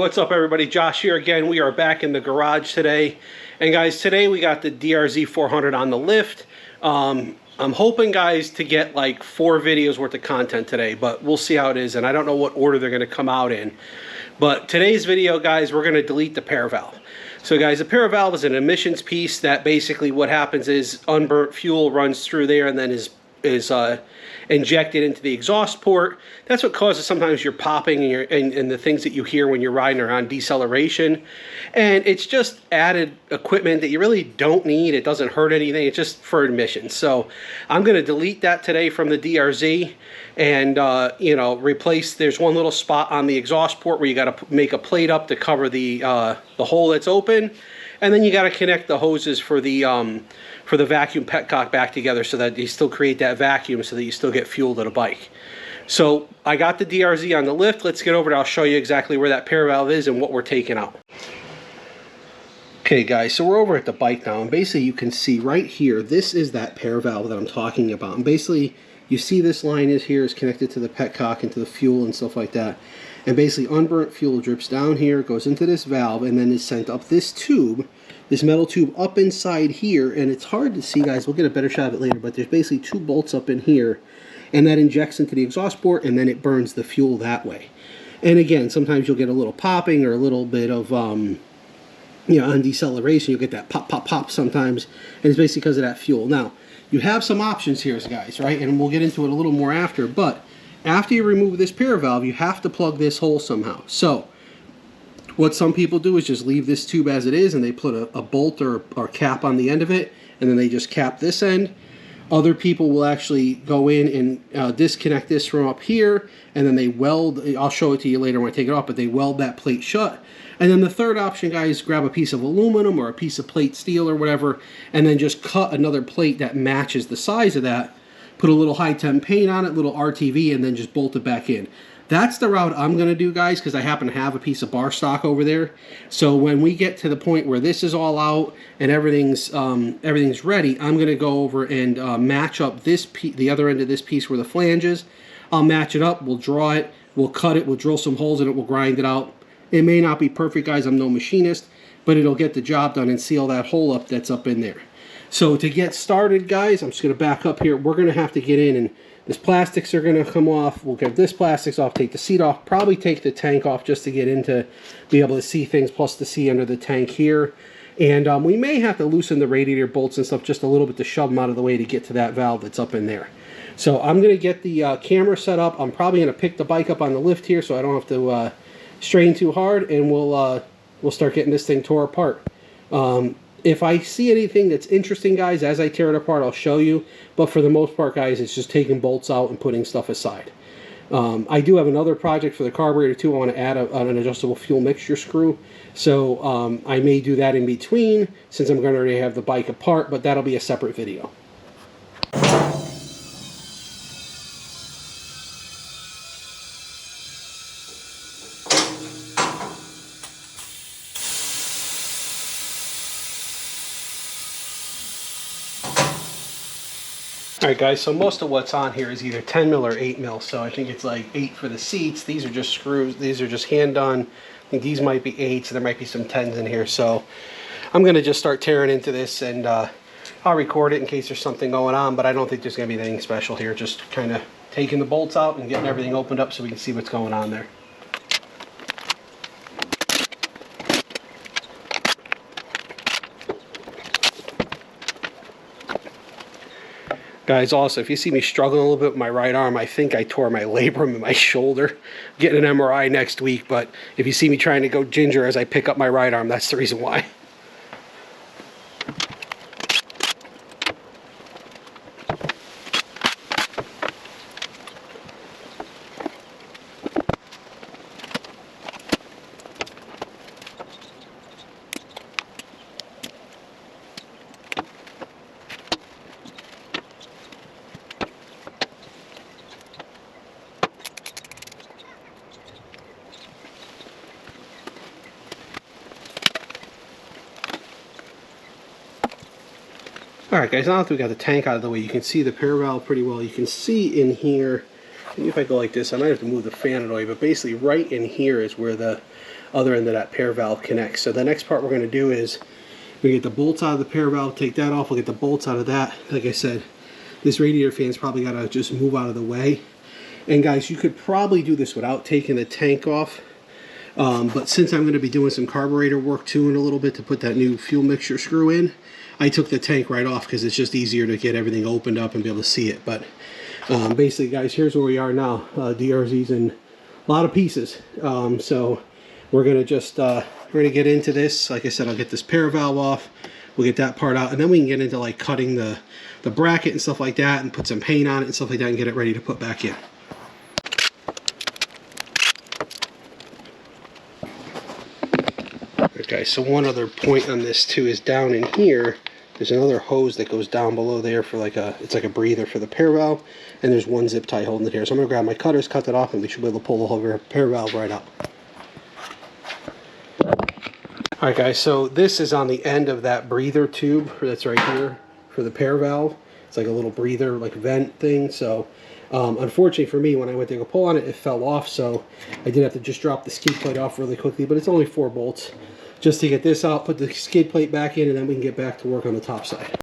what's up everybody? Josh here again. We are back in the garage today. And guys, today we got the DRZ400 on the lift. I'm hoping, guys, to get like 4 videos worth of content today, but we'll see how it is. And I don't know what order they're going to come out in. But today's video, guys, we're going to delete the pair valve. So guys, a pair valve is an emissions piece that basically what happens is unburnt fuel runs through there and then is injected into the exhaust port. That's what causes sometimes your popping and the things that you hear when you're riding around deceleration. And it's just added equipment that you really don't need. It doesn't hurt anything. It's just for emissions. So I'm going to delete that today from the DRZ and replace. There's one little spot on the exhaust port where you got to make a plate up to cover the hole that's open, and then you got to connect the hoses for the vacuum petcock back together so that you still create that vacuum so that you still get fuel to the bike. So I got the DRZ on the lift. Let's get over to, I'll show you exactly where that pair valve is and what we're taking out. Okay guys, so we're over at the bike now, and basically you can see right here, this is that pair valve that I'm talking about. And basically you see this line is connected to the petcock and to the fuel and stuff like that. And basically unburnt fuel drips down here, goes into this valve, and then is sent up this tube, this metal tube up inside here. And it's hard to see, guys, we'll get a better shot of it later, but there's basically 2 bolts up in here, and that injects into the exhaust port, and then it burns the fuel that way. And again, sometimes you'll get a little popping or a little bit of on deceleration, you'll get that pop, pop, pop sometimes, and it's basically because of that fuel. Now, you have some options here, guys, right? And we'll get into it a little more after, but after you remove this pair valve, you have to plug this hole somehow. So what some people do is just leave this tube as it is, and they put a bolt or cap on the end of it, and then they just cap this end. Other people will actually go in and disconnect this from up here, and then they weld. I'll show it to you later when I take it off, but they weld that plate shut. And then the third option, guys, grab a piece of aluminum or a piece of plate steel or whatever, and then just cut another plate that matches the size of that, put a little high temp paint on it, little RTV, and then just bolt it back in. That's the route I'm going to do, guys, because I happen to have a piece of bar stock over there. So when we get to the point where this is all out and everything's ready, I'm going to go over and match up the other end of this piece where the flange is. I'll match it up, we'll draw it, we'll cut it, we'll drill some holes in it, we'll grind it out. It may not be perfect, guys, I'm no machinist, but it'll get the job done and seal that hole up that's up in there. So to get started, guys, I'm just going to back up here. We're going to have to get in, and this plastics are going to come off. We'll get this plastics off, take the seat off, probably take the tank off just to get into, be able to see things, plus to see under the tank here. And we may have to loosen the radiator bolts and stuff just a little bit to shove them out of the way to get to that valve that's up in there. So I'm going to get the camera set up. I'm probably going to pick the bike up on the lift here so I don't have to strain too hard, and we'll start getting this thing tore apart. If I see anything that's interesting, guys, as I tear it apart, I'll show you. But for the most part, guys, it's just taking bolts out and putting stuff aside. I do have another project for the carburetor, too. I want to add an adjustable fuel mixture screw. So I may do that in between, since I'm going to already have the bike apart, but that'll be a separate video. Alright guys, so most of what's on here is either 10 mil or 8 mil, so I think it's like 8 for the seats. These are just screws, these are just hand done. I think these might be 8s, so there might be some 10s in here. So I'm going to just start tearing into this, and I'll record it in case there's something going on, but I don't think there's going to be anything special here. Just kind of taking the bolts out and getting everything opened up so we can see what's going on there. Guys, also, if you see me struggling a little bit with my right arm, I think I tore my labrum in my shoulder. I'm getting an MRI next week, but if you see me trying to go ginger as I pick up my right arm, that's the reason why. Alright guys, now that we got the tank out of the way, you can see the pair valve pretty well. You can see in here, maybe if I go like this, I might have to move the fan out of the way, but basically right in here is where the other end of that pair valve connects. So the next part we're going to do is we get the bolts out of the pair valve, take that off, we'll get the bolts out of that. Like I said, this radiator fan's probably got to just move out of the way. And guys, you could probably do this without taking the tank off. But since I'm going to be doing some carburetor work too in a little bit to put that new fuel mixture screw in, I took the tank right off because it's just easier to get everything opened up and be able to see it. But basically, guys, here's where we are now. DRZ's in a lot of pieces. So we're going to just we're going to get into this. Like I said, I'll get this pair valve off. We'll get that part out, and then we can get into like cutting the bracket and stuff like that, and put some paint on it and stuff like that, and get it ready to put back in. Okay, so one other point on this too is down in here, there's another hose that goes down below there for like it's like a breather for the pair valve, and there's one zip tie holding it here. So I'm gonna grab my cutters, cut that off, and we should be able to pull the whole pair valve right out. All right, guys, so this is on the end of that breather tube that's right here for the pair valve. It's like a little breather, like vent thing. So unfortunately for me, when I went to go pull on it, it fell off. So I did have to just drop the skid plate off really quickly, but it's only 4 bolts. Just to get this out, put the skid plate back in, and then we can get back to work on the top side.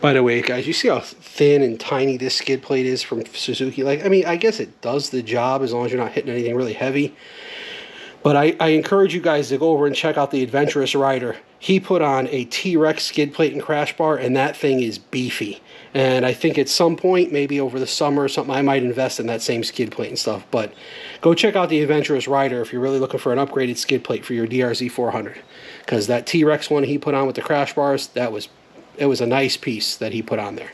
By the way, guys, you see how thin and tiny this skid plate is from Suzuki? Like, I mean, I guess it does the job as long as you're not hitting anything really heavy. But I encourage you guys to go over and check out the Adventurous Rider. He put on a T-Rex skid plate and crash bar, and that thing is beefy. And I think at some point, maybe over the summer or something, I might invest in that same skid plate and stuff. But go check out the Adventurous Rider if you're really looking for an upgraded skid plate for your DRZ400. Because that T-Rex one he put on with the crash bars, it was a nice piece that he put on there.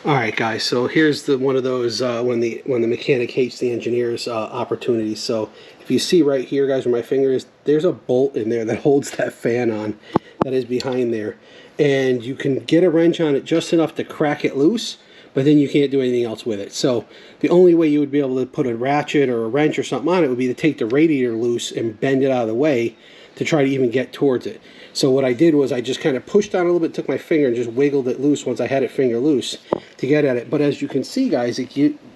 Alright guys, so here's one of those when the mechanic hates the engineer's opportunities. So if you see right here, guys, where my finger is, there's a bolt in there that holds that fan on that is behind there. And you can get a wrench on it just enough to crack it loose, but then you can't do anything else with it. So the only way you would be able to put a ratchet or a wrench or something on it would be to take the radiator loose and bend it out of the way to try to even get towards it. So what I did was I just kind of pushed down a little bit, took my finger and just wiggled it loose once I had it finger loose to get at it. But as you can see, guys,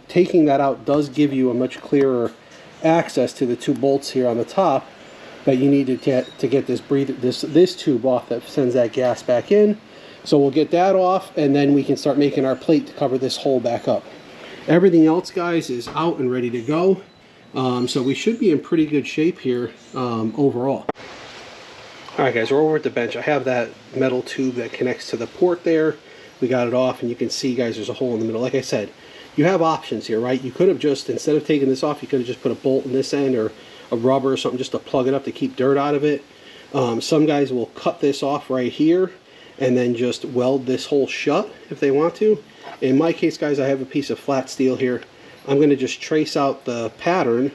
taking that out does give you a much clearer access to the 2 bolts here on the top that you need to get this tube off that sends that gas back in. So we'll get that off, and then we can start making our plate to cover this hole back up. Everything else, guys, is out and ready to go. So we should be in pretty good shape here overall. Alright guys, we're over at the bench. I have that metal tube that connects to the port there. We got it off, and you can see, guys, there's a hole in the middle. Like I said, you have options here, right? You could have just, instead of taking this off, you could have just put a bolt in this end or a rubber or something just to plug it up to keep dirt out of it. Some guys will cut this off right here and then just weld this hole shut if they want to. In my case, guys, I have a piece of flat steel here. I'm going to just trace out the pattern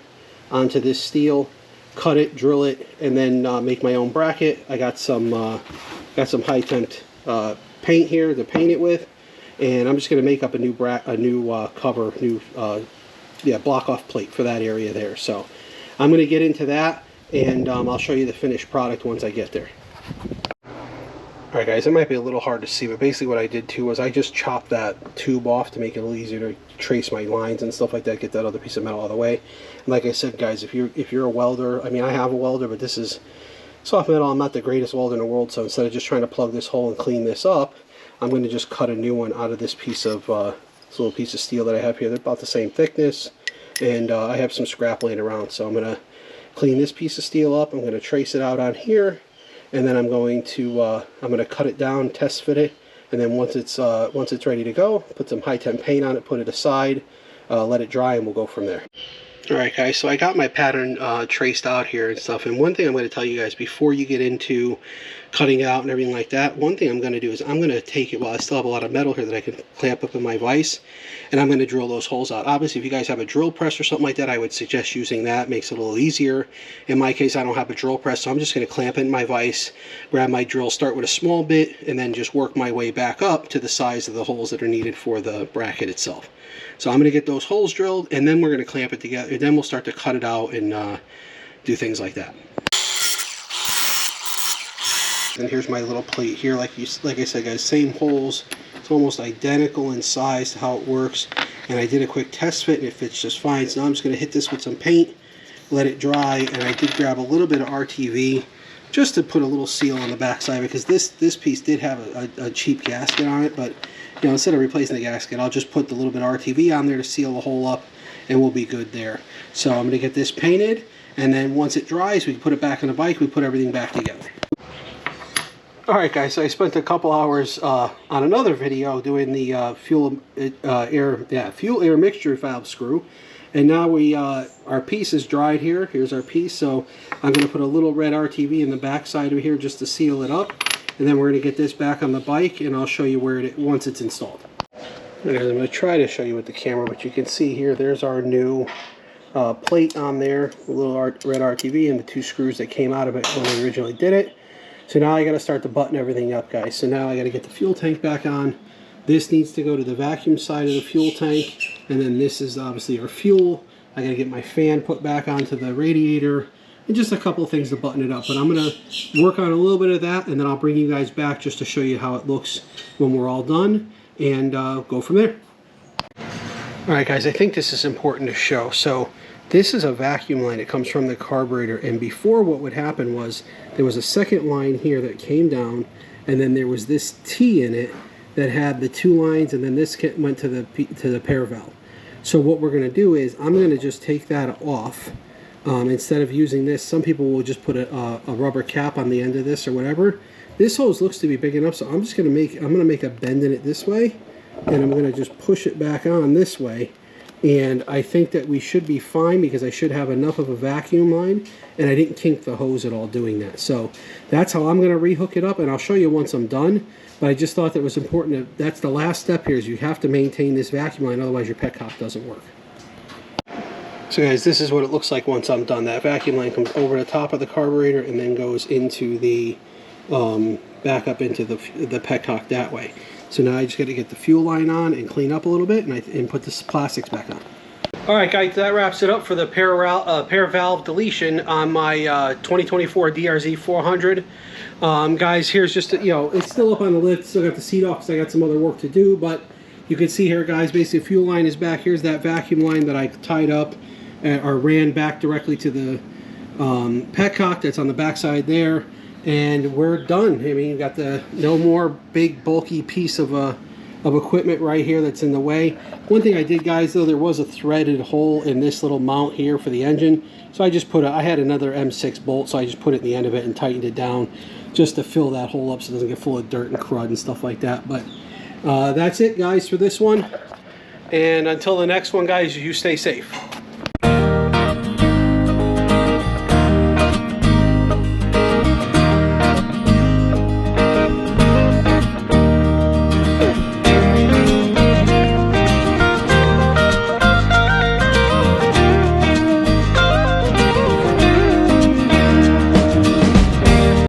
onto this steel, cut it, drill it, and then make my own bracket. I got some high temp paint here to paint it with, and I'm just going to make up a new cover, block off plate for that area there. So I'm going to get into that, and I'll show you the finished product once I get there. Alright guys, it might be a little hard to see, but basically what I did too was I just chopped that tube off to make it a little easier to trace my lines and stuff like that, get that other piece of metal out of the way. And like I said, guys, if you're a welder, I mean, I have a welder, but this is soft metal. I'm not the greatest welder in the world, so instead of just trying to plug this hole and clean this up, I'm going to just cut a new one out of this piece of this little piece of steel that I have here. They're about the same thickness, and I have some scrap laying around, so I'm going to clean this piece of steel up. I'm going to trace it out on here, and then I'm going to cut it down, test fit it, and then once it's ready to go, put some high temp paint on it, put it aside, let it dry, and we'll go from there. Alright guys, so I got my pattern traced out here and stuff, and one thing I'm going to tell you guys before you get into cutting it out and everything like that, one thing I'm going to do is I'm going to take it, while I still have a lot of metal here that I can clamp up in my vise, and I'm going to drill those holes out. Obviously, if you guys have a drill press or something like that, I would suggest using that. It makes it a little easier. In my case, I don't have a drill press, so I'm just going to clamp in my vise, grab my drill, start with a small bit, and then just work my way back up to the size of the holes that are needed for the bracket itself. So I'm going to get those holes drilled, and then we're going to clamp it together, and then we'll start to cut it out and do things like that. And here's my little plate here, like I said, guys, same holes. It's almost identical in size to how it works. And I did a quick test fit, and it fits just fine. So now I'm just going to hit this with some paint, let it dry, and I did grab a little bit of RTV just to put a little seal on the backside, because this piece did have a cheap gasket on it, but you know, instead of replacing the gasket, I'll just put the little bit of RTV on there to seal the hole up, and we'll be good there. So I'm going to get this painted, and then once it dries, we can put it back on the bike, we put everything back together. Alright guys, so I spent a couple hours on another video doing the fuel air mixture valve screw, and now our piece is dried here. Here's our piece, so I'm going to put a little red RTV in the back side of here just to seal it up, and then we're going to get this back on the bike, and I'll show you where once it's installed. And I'm going to try to show you with the camera, but you can see here, there's our new plate on there, a little red RTV, and the 2 screws that came out of it when we originally did it. So now I got to start to button everything up, guys. So now I got to get the fuel tank back on. This needs to go to the vacuum side of the fuel tank, and then this is obviously our fuel. I got to get my fan put back onto the radiator, and just a couple of things to button it up. But I'm going to work on a little bit of that, and then I'll bring you guys back just to show you how it looks when we're all done, and go from there. Alright guys, I think this is important to show. So this is a vacuum line. It comes from the carburetor, and before what would happen was there was a second line here that came down, and then there was this T in it that had the 2 lines, and then this went to the pair valve. So what we're going to do is I'm going to just take that off. Instead of using this, some people will just put a rubber cap on the end of this or whatever. This hose looks to be big enough, so I'm just going to make a bend in it this way, and I'm going to just push it back on this way. And I think that we should be fine, because I should have enough of a vacuum line, and I didn't kink the hose at all doing that. So that's how I'm going to rehook it up, and I'll show you once I'm done. But I just thought that was important. That's the last step here, is you have to maintain this vacuum line, otherwise your petcock doesn't work. So guys, this is what it looks like once I'm done. That vacuum line comes over the top of the carburetor and then goes into the back up into the petcock that way. So now I just got to get the fuel line on and clean up a little bit, and put this plastics back on. Alright guys, that wraps it up for the pair valve deletion on my 2024 DRZ400. Guys, here's just, it's still up on the lift, still got the seat off because I got some other work to do, but you can see here, guys, basically the fuel line is back. Here's that vacuum line that I tied up or ran back directly to the petcock that's on the back side there. And we're done. I mean, you've got no more big bulky piece of equipment right here that's in the way. One thing I did, guys, though, there was a threaded hole in this little mount here for the engine. So I just I had another M6 bolt, so I just put it in the end of it and tightened it down just to fill that hole up so it doesn't get full of dirt and crud and stuff like that. But that's it, guys, for this one. And until the next one, guys, you stay safe.